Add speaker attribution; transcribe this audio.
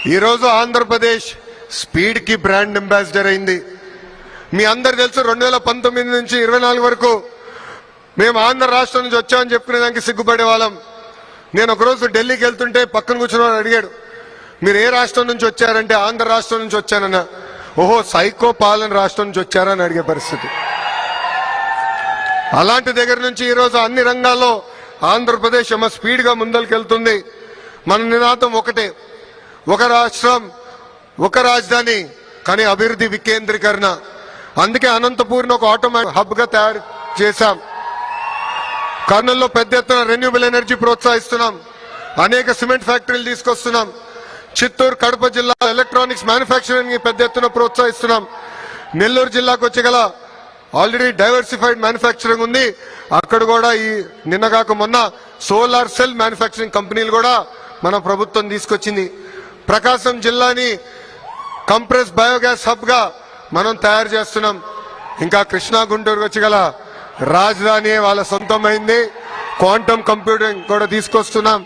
Speaker 1: ఈరోజు ఆంధ్రప్రదేశ్ స్పీడ్ కి brand ambassador అయింది. మీ అందరు తెలుసు 2019 నుంచి 24 వరకు మేము ఆంధ్ర రాష్ట్రం నుంచి వచ్చామని చెప్పుకునే దానికి సిగ్గుపడే వాళ్ళం. నేను ఒకరోజు ఢిల్లీకి వెళ్తుంటే పక్కన కూర్చున్న వాడు అడిగాడు, మీరు ఏ రాష్ట్రం నుంచి వచ్చారంటే ఆంధ్ర రాష్ట్రం నుంచి వచ్చానన్నా. ఓహో, సైకో పాలన రాష్ట్రం నుంచి వచ్చారా అని అడిగే పరిస్థితి. అలాంటి దగ్గర నుంచి ఈరోజు అన్ని రంగాల్లో ఆంధ్రప్రదేశ్ ఏమో స్పీడ్ గా ముందరికెళ్తుంది. మన నినాదం ఒకటే, ఒక రాష్ట్రం ఒక రాజధాని కానీ అభివృద్ధి వికేంద్రీకరణ. అందుకే అనంతపూర్ని ఒక ఆటోమేటిక్ హబ్ గా తయారు చేశాం. కర్నూలులో పెద్ద ఎత్తున రెన్యూబుల్ ఎనర్జీ ప్రోత్సహిస్తున్నాం. అనేక సిమెంట్ ఫ్యాక్టరీలు తీసుకొస్తున్నాం. చిత్తూరు కడప జిల్లా ఎలక్ట్రానిక్స్ మ్యానుఫ్యాక్చరింగ్ పెద్ద ఎత్తున ప్రోత్సహిస్తున్నాం. నెల్లూరు జిల్లాకు వచ్చి గల ఆల్రెడీ డైవర్సిఫైడ్ మ్యానుఫ్యాక్చరింగ్ ఉంది. అక్కడ కూడా ఈ నిన్నగాక మొన్న సోలార్ సెల్ మ్యానుఫ్యాక్చరింగ్ కంపెనీలు కూడా మన ప్రభుత్వం తీసుకొచ్చింది. ప్రకాశం జిల్లాని కంప్రెస్ బయోగ్యాస్ హబ్ గా మనం తయారు చేస్తున్నాం. ఇంకా కృష్ణా గుంటూరు వచ్చి గల రాజధాని వాళ్ళ సొంతమైంది. క్వాంటమ్ కంప్యూటింగ్ కూడా తీసుకొస్తున్నాం.